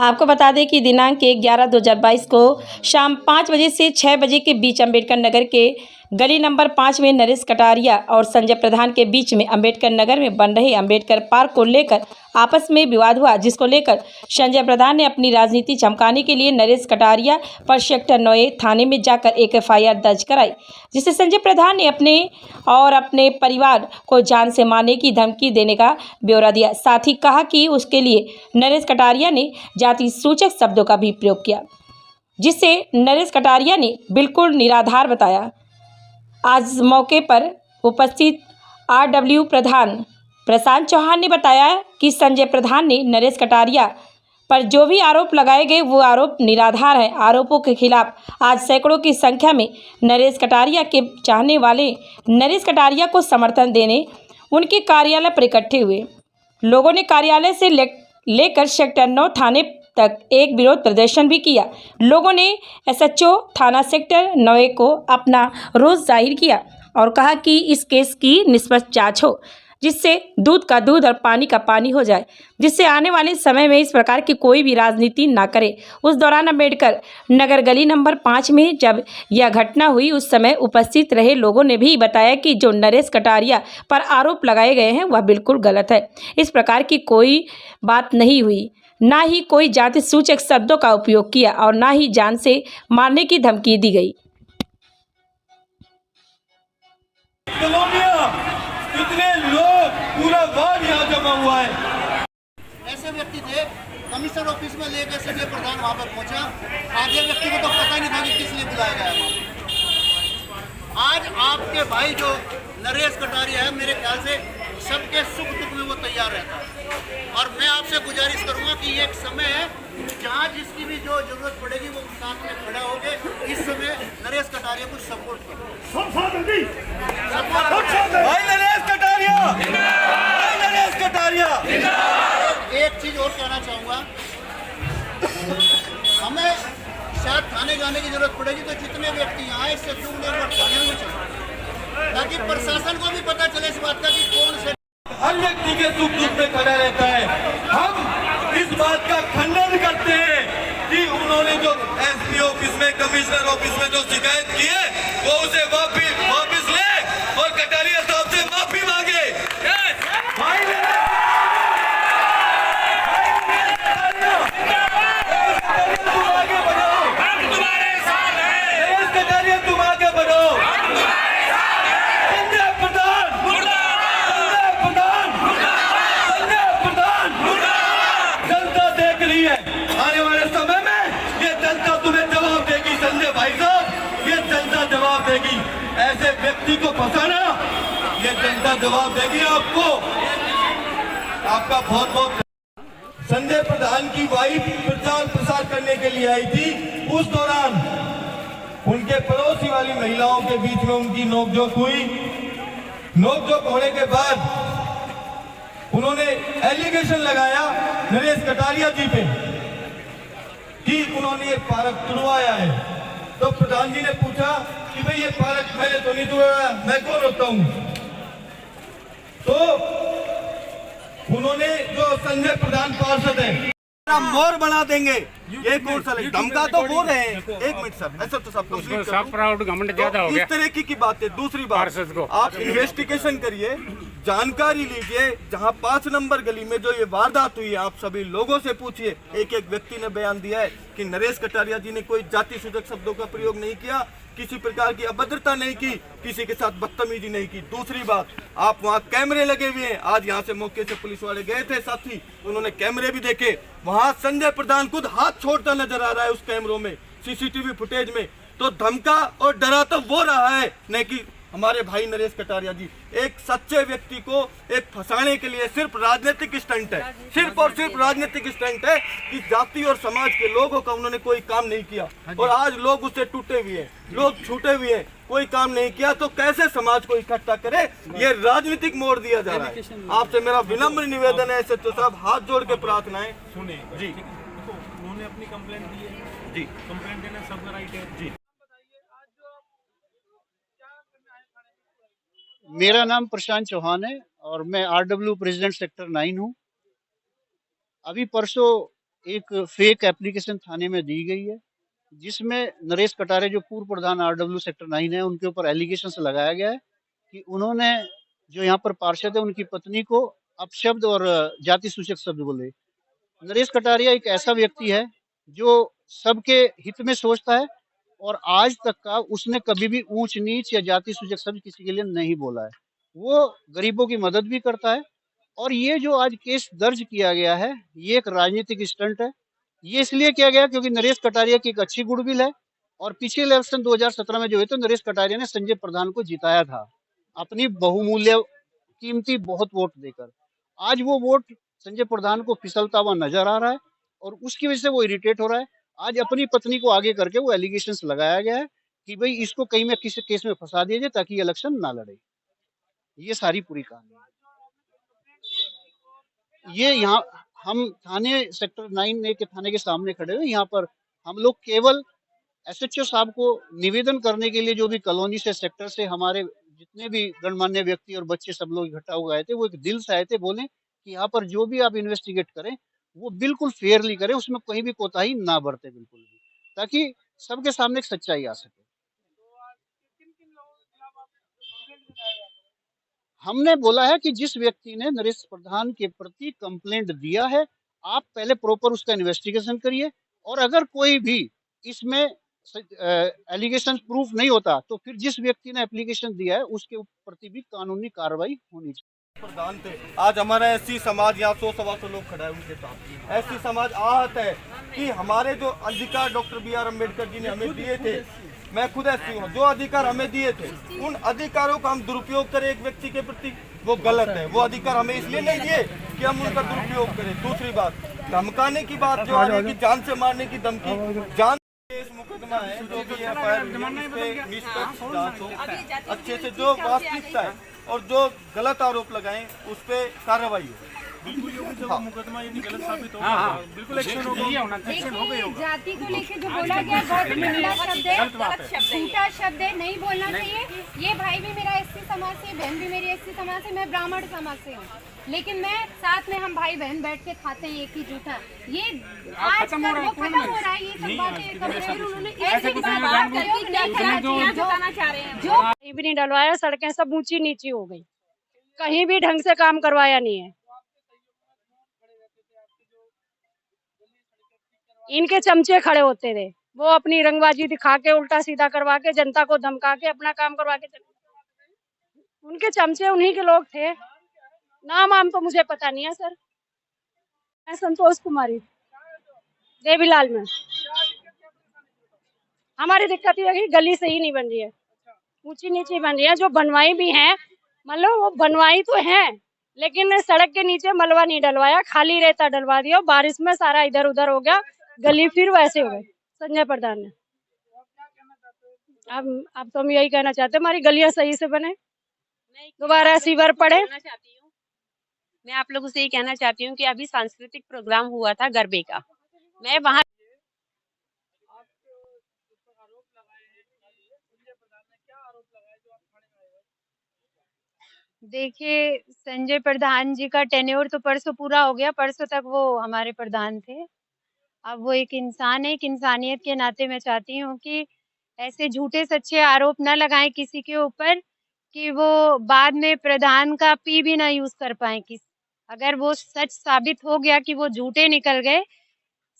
आपको बता दें कि दिनांक 1/11/2022 को शाम 5 बजे से 6 बजे के बीच अम्बेडकर नगर के गली नंबर 5 में नरेश कटारिया और संजय प्रधान के बीच में अम्बेडकर नगर में बन रहे अम्बेडकर पार्क को लेकर आपस में विवाद हुआ, जिसको लेकर संजय प्रधान ने अपनी राजनीति चमकाने के लिए नरेश कटारिया पर सेक्टर 9 थाने में जाकर एक FIR दर्ज कराई, जिससे संजय प्रधान ने अपने परिवार को जान से मारने की धमकी देने का ब्यौरा दिया। साथ ही कहा कि उसके लिए नरेश कटारिया ने जाति सूचक शब्दों का भी प्रयोग किया, जिससे नरेश कटारिया ने बिल्कुल निराधार बताया। आज मौके पर उपस्थित RW प्रधान प्रशांत चौहान ने बताया कि संजय प्रधान ने नरेश कटारिया पर जो भी आरोप लगाए गए वो आरोप निराधार है। आरोपों के खिलाफ आज सैकड़ों की संख्या में नरेश कटारिया के चाहने वाले नरेश कटारिया को समर्थन देने उनके कार्यालय पर इकट्ठे हुए। लोगों ने कार्यालय से लेकर सेक्टर 9 थाने तक एक विरोध प्रदर्शन भी किया। लोगों ने SHO थाना सेक्टर 9 को अपना रोष जाहिर किया और कहा कि इस केस की निष्पक्ष जांच हो, जिससे दूध का दूध और पानी का पानी हो जाए, जिससे आने वाले समय में इस प्रकार की कोई भी राजनीति ना करे। उस दौरान अम्बेडकर नगर गली नंबर 5 में जब यह घटना हुई उस समय उपस्थित रहे लोगों ने भी बताया कि जो नरेश कटारिया पर आरोप लगाए गए हैं वह बिल्कुल गलत है। इस प्रकार की कोई बात नहीं हुई, ना ही कोई जाति सूचक शब्दों का उपयोग किया और ना ही जान से मारने की धमकी दी गई। कितने लोग पूरा वार्ड यहाँ जमा हुआ है। ऐसे व्यक्ति थे, कमिश्नर ऑफिस में लेकर संजय प्रधान वहाँ पर पहुँचा। आगे व्यक्ति को तो पता नहीं था कि किस लिए बुलाया गया वहाँ। आज आपके भाई जो नरेश कटारिया है, मेरे ख्याल से सबके सुख दुख में वो तैयार रहता है। और मैं आपसे गुजारिश करूँगा कि एक समय है जहाँ जिसकी भी जो जरूरत पड़ेगी वो साथ में खड़ा होके इस समय नरेश कटारिया को सपोर्ट करें। भाई नरेश कटारिया, भाई नरेश कटारिया। एक चीज और कहना चाहूँगा, हमें शायद थाने जाने की जरूरत पड़ेगी तो जितने व्यक्ति यहाँ आए इससे दूर एक बार थाने में चले, ताकि प्रशासन को भी पता चले इस बात का कि कौन से हर व्यक्ति के सुख दुख में खड़ा रहता है। हम इस बात का खंडन करते हैं कि उन्होंने जो SP ऑफिस में, कमिश्नर ऑफिस में जो शिकायत की है वो उसे वापिस ले और कटारिया साहब से माफी मांगे। तुम आगे बढ़ो, हम तुम्हारे साथ हैं। कटारिया तुम आगे बढ़ो। संजय प्रधान, संजय प्रधान, संजय प्रधान। जनता देख रही है, आने वाले समय में ये जनता तुम्हें जवाब देगी। संजय भाई साहब, ये जनता जवाब देगी। ऐसे व्यक्ति को फंसाना ये जनता जवाब देगी आपको। आपका बहुत बहुत। संजय प्रधान की वाइफ प्रचार प्रसार करने के लिए आई थी। उस दौरान उनके पड़ोसी वाली महिलाओं के बीच में उनकी नोकझोंक हुई। नोकझोंक होने के बाद उन्होंने एलिगेशन लगाया नरेश कटारिया जी पे कि उन्होंने ये पार्क तुड़वाया है। तो प्रधान जी ने पूछा कि भाई ये पार्क मैंने तो नहीं तुड़वाया, मैं कौन होता हूं? तो उन्होंने जो संजय प्रधान पार्षद है मोर बना देंगे। ये कौन सा धमका तो बोल रहे हैं। एक मिनट सर, ऐसा तो सब ज्यादा हो गया। इस तरह की बातें। दूसरी बात, आप इन्वेस्टिगेशन करिए, जानकारी लीजिए। जहां 5 नंबर गली में जो ये वारदात हुई है, आप सभी लोगों से पूछिए। एक एक व्यक्ति ने बयान दिया है कि नरेश कटारिया जी ने कोई जाति सूचक शब्दों का प्रयोग नहीं किया, किसी प्रकार की अभद्रता नहीं की, किसी के साथ बदतमीजी नहीं की। दूसरी बात, आप वहाँ कैमरे लगे हुए हैं। आज यहाँ से मौके से पुलिस वाले गए थे साथी, उन्होंने कैमरे भी देखे। वहाँ संजय प्रधान खुद हाथ छोड़ता नजर आ रहा है उस कैमरों में, CCTV फुटेज में। तो धमका और डरा तो वो रहा है, नहीं कि हमारे भाई नरेश कटारिया जी। एक सच्चे व्यक्ति को एक फंसाने के लिए सिर्फ राजनीतिक स्टंट है, सिर्फ और सिर्फ राजनीतिक स्टंट है कि जाति और समाज के लोगों का उन्होंने कोई काम नहीं किया। और आज लोग उससे टूटे हुए हैं, लोग छूटे हुए हैं, कोई काम नहीं किया तो कैसे समाज को इकट्ठा करे? ये राजनीतिक मोड़ दिया जा रहा है। आपसे मेरा विनम्र निवेदन है SHO साहब, हाथ जोड़ के प्रार्थना है, सुने जी। उन्होंने अपनी कंप्लेंट दी है जी, कंप्लेंट देना सबका राइट है जी। मेरा नाम प्रशांत चौहान है और मैं RW प्रेसिडेंट सेक्टर 9 हूँ। अभी परसों एक फेक एप्लीकेशन थाने में दी गई है, जिसमें नरेश कटारे जो पूर्व प्रधान RW सेक्टर 9 है, उनके ऊपर एलिगेशन लगाया गया है कि उन्होंने जो यहाँ पर पार्षद है उनकी पत्नी को अपशब्द और जाति सूचक शब्द बोले। नरेश कटारिया एक ऐसा व्यक्ति है जो सबके हित में सोचता है और आज तक का उसने कभी भी ऊंच नीच या जाति सूचक शब्द किसी के लिए नहीं बोला है। वो गरीबों की मदद भी करता है और ये जो आज केस दर्ज किया गया है ये एक राजनीतिक स्टंट है। ये इसलिए किया गया क्योंकि नरेश कटारिया की एक अच्छी गुडविल है और पिछले इलेक्शन 2017 में जो है तो नरेश कटारिया ने संजय प्रधान को जिताया था अपनी बहुमूल्य कीमती बहुत वोट देकर। आज वो वोट संजय प्रधान को फिसलता हुआ नजर आ रहा है और उसकी वजह से वो इरिटेट हो रहा है। आज अपनी पत्नी को आगे करके वो एलिगेशंस लगाया गया है कि भाई इसको कहीं में किसी केस में फंसा दिया जाए ताकि इलेक्शन ना लड़े। ये सारी पूरी कहानी है। ये यहाँ हम थाने सेक्टर 9 के थाने के सामने खड़े हुए, यहाँ पर हम लोग केवल SHO साहब को निवेदन करने के लिए जो भी कॉलोनी से सेक्टर से हमारे जितने भी गणमान्य व्यक्ति और बच्चे सब लोग इकट्ठा हो गए थे, वो एक दिल से आए थे, बोले कि यहाँ पर जो भी आप इन्वेस्टिगेट करें वो बिल्कुल फेयरली करें, उसमें कहीं भी कोताही ना बरते बिल्कुल भी, ताकि सबके सामने एक सच्चाई आ सके। हमने बोला है कि जिस व्यक्ति ने नरेश प्रधान के प्रति कंप्लेंट दिया है, आप पहले प्रॉपर उसका इन्वेस्टिगेशन करिए और अगर कोई भी इसमें एलिगेशन प्रूफ नहीं होता तो फिर जिस व्यक्ति ने एप्लीकेशन दिया है उसके प्रति भी कानूनी कार्रवाई होनी चाहिए। प्रधान थे, आज हमारा SC समाज यहाँ 100-125 लोग खड़ा है उनके साथ। SC समाज आहत है कि हमारे जो अधिकार डॉक्टर BR अम्बेडकर जी ने हमें दिए थे, मैं खुद SC हूँ, जो अधिकार हमें दिए थे उन अधिकारों का हम दुरुपयोग करें एक व्यक्ति के प्रति, वो गलत है। वो अधिकार हमें इसलिए नहीं दिए कि हम उनका दुरुपयोग करें। दूसरी बात, धमकाने की बात जो आ रही है कि जान से मारने की धमकी, जान केस मुकदमा है जो भी FIR निष्पक्ष जांच हो, अच्छे से जो वास्तविकता है और जो गलत आरोप लगाए उस पर कार्रवाई हो। बिल्कुल योगी जब मुकदमा यदि गलत साबित होगा बिल्कुल एक्शन होगा, एक्शन हो गई होगा। जाति को लेकर जो बोला गया बहुत गंदा शब्द है, झूठा शब्द है, नहीं बोलना चाहिए। ये भाई भी मेरा SC समाज से, बहन भी मेरी SC समाज से, मैं ब्राह्मण समाज से हूँ, लेकिन मैं साथ में हम भाई बहन बैठ के खाते हैं एक ही जूठा। ये आज तक वो खत्म हो रहा है, ये सब बातें उन्होंने ऐसे बात करके क्या बताना चाह रहे हैं। जो कहीं भी नहीं डलवाया, सड़कें सब ऊंची नीची हो गई, कहीं भी ढंग से काम करवाया नहीं है। इनके चमचे खड़े होते थे, वो अपनी रंगबाजी दिखा के उल्टा सीधा करवा के जनता को धमका के अपना काम करवा के चले। उनके चमचे उन्हीं के लोग थे, नाम आम तो मुझे पता नहीं है सर। मैं संतोष कुमारी, देवीलाल में। हमारी दिक्कत ये है कि गली सही नहीं बन रही है, ऊंची नीची बन रही है। जो बनवाई भी है, मतलब वो बनवाई तो है लेकिन सड़क के नीचे मलबा नहीं डलवाया, खाली रेता डलवा दिया। बारिश में सारा इधर उधर हो गया, गली फिर वैसे हो गई संजय प्रधान ने। अब तो हम यही कहना चाहते हैं हमारी गलियां सही से बने, दोबारा सीवर पड़े। मैं आप लोगों से ये कहना चाहती हूँ कि अभी सांस्कृतिक प्रोग्राम हुआ था गरबे का, मैं वहाँ देखिए, संजय प्रधान जी का टेन्योर तो परसों पूरा हो गया, परसों तक वो हमारे प्रधान थे। अब वो एक इंसान है, एक इंसानियत के नाते मैं चाहती हूँ कि ऐसे झूठे सच्चे आरोप न लगाएं किसी के ऊपर कि वो बाद में प्रधान का पी भी ना यूज कर पाए। अगर वो सच साबित हो गया कि वो झूठे निकल गए,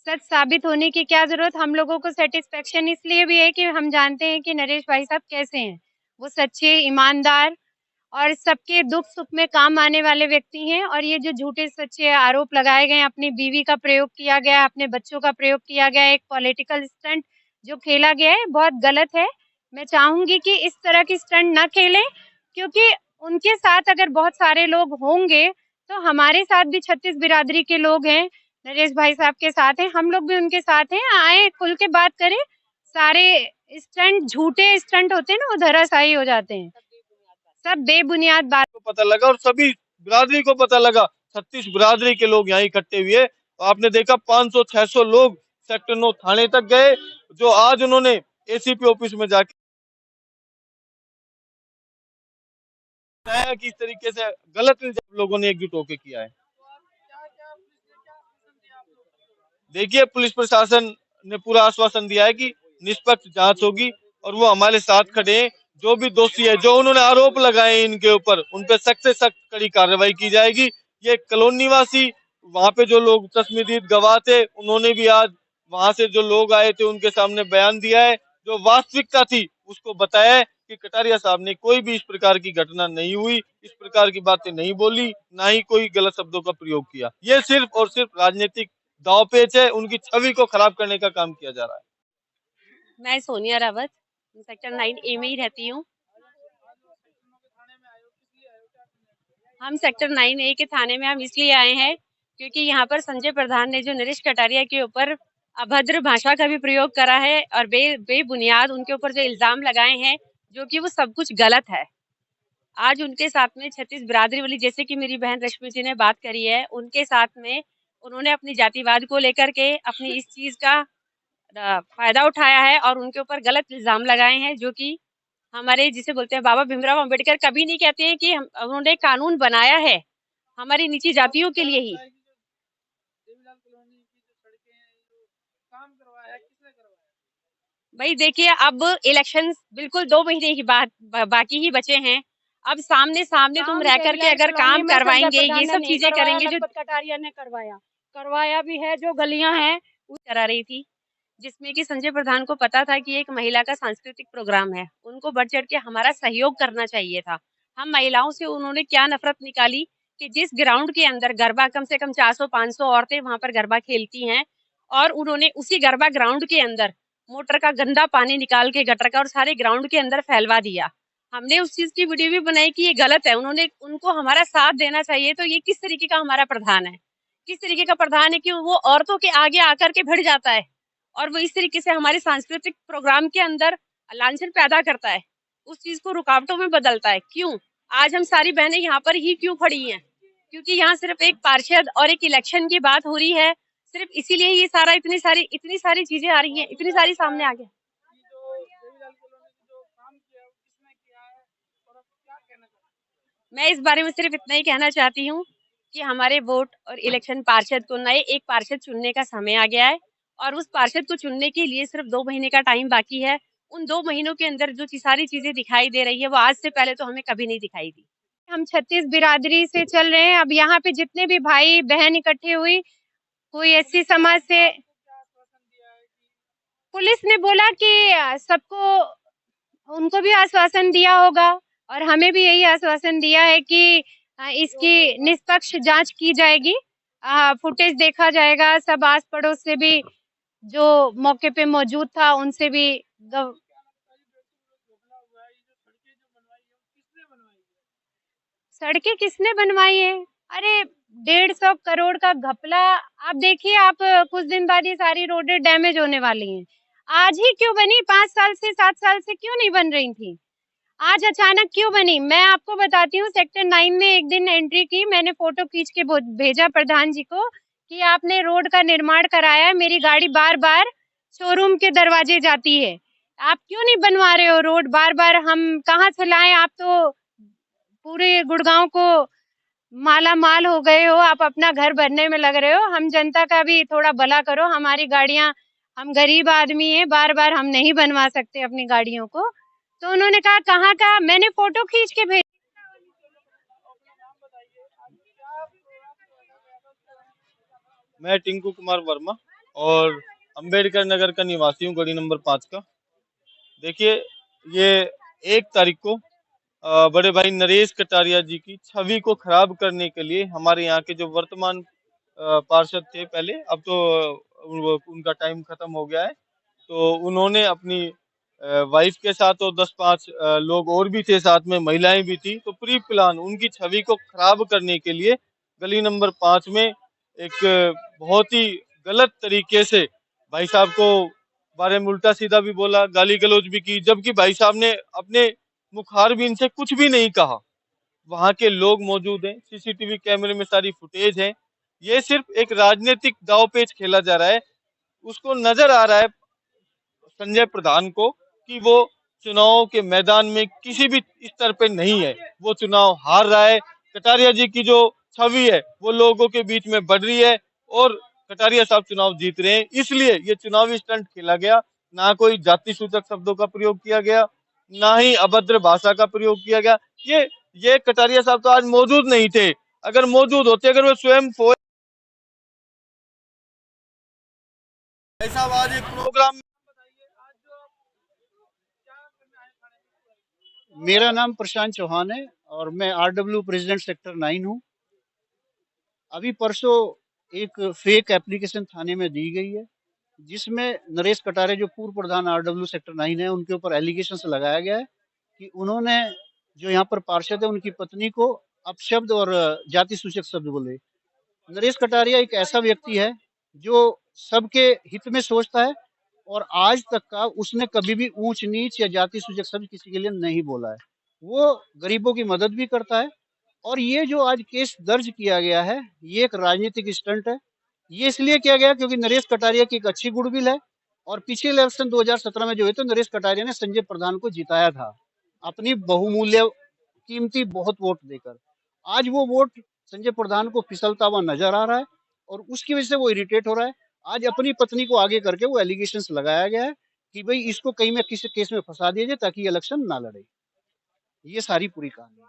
सच साबित होने की क्या जरूरत। हम लोगों को सेटिस्फेक्शन इसलिए भी है कि हम जानते हैं कि नरेश भाई साहब कैसे हैं। वो सच्चे, ईमानदार और सबके दुख सुख में काम आने वाले व्यक्ति हैं। और ये जो झूठे सच्चे आरोप लगाए गए, अपनी बीवी का प्रयोग किया गया, अपने बच्चों का प्रयोग किया गया, एक पॉलिटिकल स्टंट जो खेला गया है, बहुत गलत है। मैं चाहूंगी कि इस तरह की स्टंट न खेलें, क्योंकि उनके साथ अगर बहुत सारे लोग होंगे तो हमारे साथ भी 36 बिरादरी के लोग हैं, नरेश भाई साहब के साथ हैं, हम लोग भी उनके साथ हैं। आए खुल के बात करें। सारे स्टंट झूठे स्टंट होते हैं ना, वो धराशायी हो जाते हैं, सब बेबुनियाद बात को पता लगा और सभी बिरादरी को पता लगा। 36 बिरादरी के लोग यहाँ इकट्ठे हुए और आपने देखा 500-600 लोग सेक्टर 9 थाने तक गए, जो आज उन्होंने ACP ऑफिस में जाके किस तरीके से गलत इल्जाम लोगों ने एकजुट होकर किया है। देखिए, पुलिस प्रशासन ने पूरा आश्वासन दिया है कि निष्पक्ष जांच होगी और वो हमारे साथ खड़े हैं। जो भी दोषी है, जो उन्होंने आरोप लगाए इनके ऊपर, उन पे सख्त से सख्त कड़ी कार्रवाई की जाएगी। ये कॉलोनी निवासी, वहाँ पे जो लोग चश्मदीद गवाह थे, उन्होंने भी आज वहाँ से जो लोग आए थे उनके सामने बयान दिया है। जो वास्तविकता थी उसको बताया है कि कटारिया साहब ने कोई भी इस प्रकार की घटना नहीं हुई, इस प्रकार की बातें नहीं बोली, ना ही कोई गलत शब्दों का प्रयोग किया। ये सिर्फ और सिर्फ राजनीतिक दांवपेच है, उनकी छवि को खराब करने का काम किया जा रहा है। मैं सोनिया रावत सेक्टर 9A में ही रहती हूँ। हम सेक्टर 9A के थाने में हम इसलिए आए हैं क्योंकि यहाँ पर संजय प्रधान ने जो नरेश कटारिया के ऊपर अभद्र भाषा का भी प्रयोग करा है और बेबुनियाद उनके ऊपर जो इल्जाम लगाए हैं, जो कि वो सब कुछ गलत है। आज उनके साथ में 36 बिरादरी वाली, जैसे कि मेरी बहन रश्मि जी ने बात करी है, उनके साथ में उन्होंने अपनी जातिवाद को लेकर के अपनी इस चीज का फायदा उठाया है और उनके ऊपर गलत इल्जाम लगाए हैं, जो कि हमारे जिसे बोलते हैं बाबा भीमराव अंबेडकर कभी नहीं कहते हैं कि उन्होंने कानून बनाया है हमारी नीची जातियों के लिए ही। भाई देखिए, अब इलेक्शन बिल्कुल 2 महीने की बात बाकी ही बचे हैं। अब सामने सामने तुम रह करके अगर काम करवाएंगे, ये सब चीजें करेंगे जो कटारिया ने करवाया भी है, जो गलियां हैं करा रही थी, जिसमें कि संजय प्रधान को पता था कि एक महिला का सांस्कृतिक प्रोग्राम है, उनको बढ़ चढ़ के हमारा सहयोग करना चाहिए था। हम महिलाओं से उन्होंने क्या नफरत निकाली कि जिस ग्राउंड के अंदर गरबा कम से कम 400-500 औरतें वहां पर गरबा खेलती हैं और उन्होंने उसी गरबा ग्राउंड के अंदर मोटर का गंदा पानी निकाल के गटर का और सारे ग्राउंड के अंदर फैलवा दिया। हमने उस चीज की वीडियो भी बनाई कि ये गलत है, उनको हमारा साथ देना चाहिए। तो ये किस तरीके का हमारा प्रधान है, किस तरीके का प्रधान है कि वो औरतों के आगे आकर के भिड़ जाता है और वो इस तरीके से हमारे सांस्कृतिक प्रोग्राम के अंदर लांछन पैदा करता है, उस चीज को रुकावटों में बदलता है। क्यों आज हम सारी बहनें यहाँ पर ही क्यों खड़ी हैं? क्योंकि यहाँ सिर्फ एक पार्षद और एक इलेक्शन की बात हो रही है, सिर्फ इसीलिए ये सारा इतनी सारी चीजें आ रही हैं, इतनी सारी सामने आ गया। मैं इस बारे में सिर्फ इतना ही कहना चाहती हूँ कि हमारे वोट और इलेक्शन पार्षद को नए एक पार्षद चुनने का समय आ गया है और उस पार्षद को चुनने के लिए सिर्फ 2 महीने का टाइम बाकी है। उन 2 महीनों के अंदर जो सारी चीजें दिखाई दे रही है वो आज से पहले तो हमें कभी नहीं दिखाई दी। हम 36 बिरादरी से चल रहे हैं। अब यहाँ पे जितने भी भाई बहन इकट्ठे हुई, कोई एससी समाज से, पुलिस ने बोला कि सबको, उनको भी आश्वासन दिया होगा और हमें भी यही आश्वासन दिया है कि इसकी निष्पक्ष जांच की जाएगी, फुटेज देखा जाएगा, सब आस पड़ोस से भी जो मौके पे मौजूद था उनसे भी सड़कें किसने बनवाई है? अरे 150 करोड़ का घपला। आप देखिए, आप कुछ दिन बाद ये सारी रोडें डैमेज होने वाली हैं। आज ही क्यों बनी? 5 साल से 7 साल से क्यों नहीं बन रही थी? आज अचानक क्यों बनी? मैं आपको बताती हूँ, सेक्टर 9 में एक दिन एंट्री की, मैंने फोटो खींच के भेजा प्रधान जी को कि आपने रोड का निर्माण कराया है, मेरी गाड़ी बार बार शोरूम के दरवाजे जाती है, आप क्यों नहीं बनवा रहे हो रोड? बार बार हम कहाँ से लाएं? आप तो पूरे गुड़गांव को माला माल हो गए हो, आप अपना घर भरने में लग रहे हो। हम जनता का भी थोड़ा भला करो। हमारी गाड़ियां, हम गरीब आदमी हैं, बार बार हम नहीं बनवा सकते अपनी गाड़ियों को। तो उन्होंने कहा कहाँ का? मैंने फोटो खींच के भेज। मैं टिंकू कुमार वर्मा और अंबेडकर नगर का निवासी हूँ, गली नंबर 5 का। देखिए, ये 1 तारीख को बड़े भाई नरेश कटारिया जी की छवि को खराब करने के लिए हमारे यहाँ के जो वर्तमान पार्षद थे पहले, अब तो उनका टाइम खत्म हो गया है, तो उन्होंने अपनी वाइफ के साथ और 10-5 लोग और भी थे, साथ में महिलाएं भी थी, तो प्री प्लान उनकी छवि को खराब करने के लिए गली नंबर 5 में एक बहुत ही गलत तरीके से भाई साहब को बारे में उल्टा सीधा भी बोला, गाली गलौज भी की, जबकि भाई साहब ने अपने मुखारबिन से कुछ भी नहीं कहा। वहां के लोग मौजूद हैं, सीसीटीवी कैमरे में सारी फुटेज है। ये सिर्फ एक राजनीतिक दांवपेच खेला जा रहा है। उसको नजर आ रहा है संजय प्रधान को कि वो चुनाव के मैदान में किसी भी स्तर पे नहीं है, वो चुनाव हार रहा है। कटारिया जी की जो छवि है वो लोगों के बीच में बढ़ रही है और कटारिया साहब चुनाव जीत रहे हैं, इसलिए ये चुनावी स्टंट खेला गया। ना कोई जाति सूचक शब्दों का प्रयोग किया गया, ना ही अभद्र भाषा का प्रयोग किया गया। ये कटारिया साहब तो आज मौजूद नहीं थे। अगर मौजूद होते, अगर वो स्वयं ऐसा आज एक प्रोग्राम। मेरा नाम प्रशांत चौहान है और मैं आरडब्ल्यू प्रेसिडेंट सेक्टर 9 हूँ। अभी परसों एक फेक एप्लीकेशन थाने में दी गई है, जिसमें नरेश कटारे जो पूर्व प्रधान आरडब्ल्यू सेक्टर 9 है, उनके ऊपर एलिगेशन लगाया गया है कि उन्होंने जो यहाँ पर पार्षद है उनकी पत्नी को अपशब्द और जाति सूचक शब्द बोले। नरेश कटारिया एक ऐसा व्यक्ति है जो सबके हित में सोचता है और आज तक का उसने कभी भी ऊंच नीच या जाति सूचक शब्द किसी के लिए नहीं बोला है। वो गरीबों की मदद भी करता है और ये जो आज केस दर्ज किया गया है, ये एक राजनीतिक स्टंट है। ये इसलिए किया गया क्योंकि नरेश कटारिया की एक अच्छी गुडविल है और पिछले इलेक्शन 2017 में जो है तो नरेश कटारिया ने संजय प्रधान को जिताया था अपनी बहुमूल्य कीमती बहुत वोट देकर। आज वो वोट संजय प्रधान को फिसलता हुआ नजर आ रहा है और उसकी वजह से वो इरिटेट हो रहा है। आज अपनी पत्नी को आगे करके वो एलिगेशंस लगाया गया है कि भाई इसको कहीं में किसी केस में फंसा दिया जाए ताकि ये इलेक्शन ना लड़े। ये सारी पूरी कहानी है।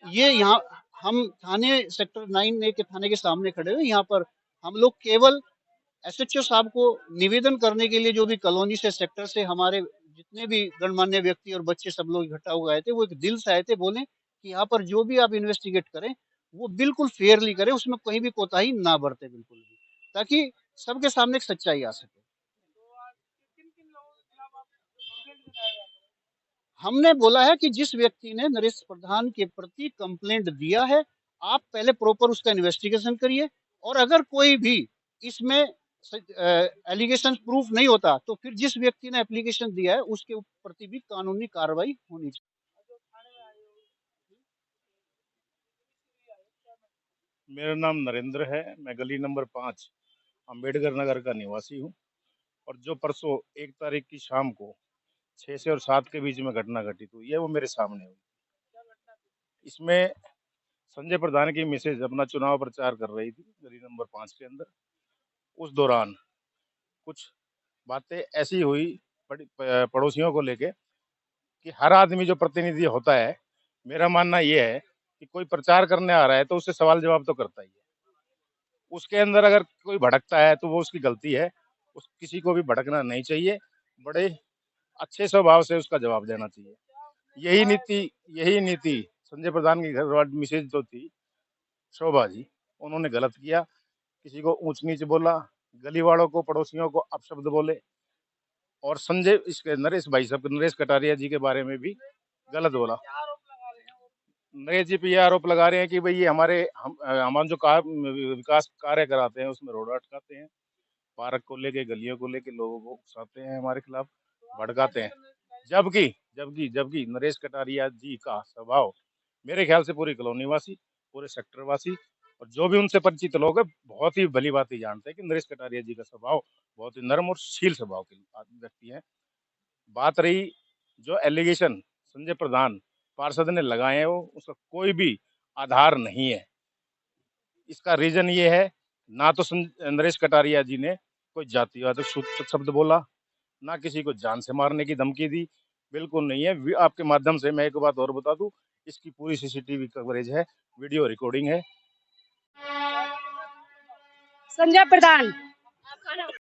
ये यहाँ हम थाने सेक्टर 9 के थाने के सामने खड़े हुए, यहाँ पर हम लोग केवल एसएचओ साहब को निवेदन करने के लिए, जो भी कॉलोनी से सेक्टर से हमारे जितने भी गणमान्य व्यक्ति और बच्चे सब लोग इकट्ठा हो गए थे, वो एक दिल से आए थे, बोले कि यहाँ पर जो भी आप इन्वेस्टिगेट करें वो बिल्कुल फेयरली करें, उसमें कहीं भी कोताही ना बरते बिल्कुल भी, ताकि सबके सामने एक सच्चाई आ सके। हमने बोला है कि जिस व्यक्ति ने नरेश प्रधान के प्रति कंप्लेंट दिया है, आप पहले प्रॉपर उसका इन्वेस्टिगेशन करिए और अगर कोई भी इसमें एलिगेशन प्रूफ नहीं होता तो फिर जिस व्यक्ति ने एप्लीकेशन दिया है उसके प्रति भी कानूनी कार्रवाई होनी चाहिए। मेरा नाम नरेंद्र है, मैं गली नंबर 5 अंबेडकर नगर का निवासी हूँ और जो परसों 1 तारीख की शाम को 6 से और 7 के बीच में घटना घटित हुई है वो मेरे सामने हुई। इसमें संजय प्रधान की मिसेज अपना चुनाव प्रचार कर रही थी गली नंबर 5 के अंदर। उस दौरान कुछ बातें ऐसी हुई पड़ोसियों को लेके कि हर आदमी जो प्रतिनिधि होता है, मेरा मानना ये है कि कोई प्रचार करने आ रहा है तो उससे सवाल जवाब तो करता ही है। उसके अंदर अगर कोई भड़कता है तो वो उसकी गलती है, उस किसी को भी भड़कना नहीं चाहिए, बड़े अच्छे स्वभाव से उसका जवाब देना चाहिए। यही नीति संजय प्रधान की घरवाली मिसेज जो थी शोभा जी, उन्होंने गलत किया। किसी को ऊंच नीच बोला, गली वालों को पड़ोसियों को अपशब्द बोले और नरेश भाई साहब नरेश कटारिया जी के बारे में भी गलत बोला। नरेश जी पे ये आरोप लगा रहे हैं कि भाई ये हम जो विकास कार्य कराते हैं उसमें रोड अटकाते हैं, पार्क को लेके गलियों को लेके लोगों को उकसाते हैं, हमारे खिलाफ भड़काते हैं। जबकि नरेश कटारिया जी का स्वभाव मेरे ख्याल से पूरी कॉलोनी वासी, पूरे सेक्टर वासी और जो भी उनसे परिचित लोग हैं बहुत ही भली बात ही जानते हैं कि नरेश कटारिया जी का स्वभाव बहुत ही नर्म और शील स्वभाव के व्यक्ति हैं। बात रही जो एलिगेशन संजय प्रधान पार्षद ने लगाए हैं, वो उसका कोई भी आधार नहीं है। इसका रीजन ये है, ना तो नरेश कटारिया जी ने कोई जातिवाद शब्द बोला, ना किसी को जान से मारने की धमकी दी, बिल्कुल नहीं है। आपके माध्यम से मैं एक बात और बता दूं, इसकी पूरी सीसीटीवी कवरेज है, वीडियो रिकॉर्डिंग है। संजय प्रधान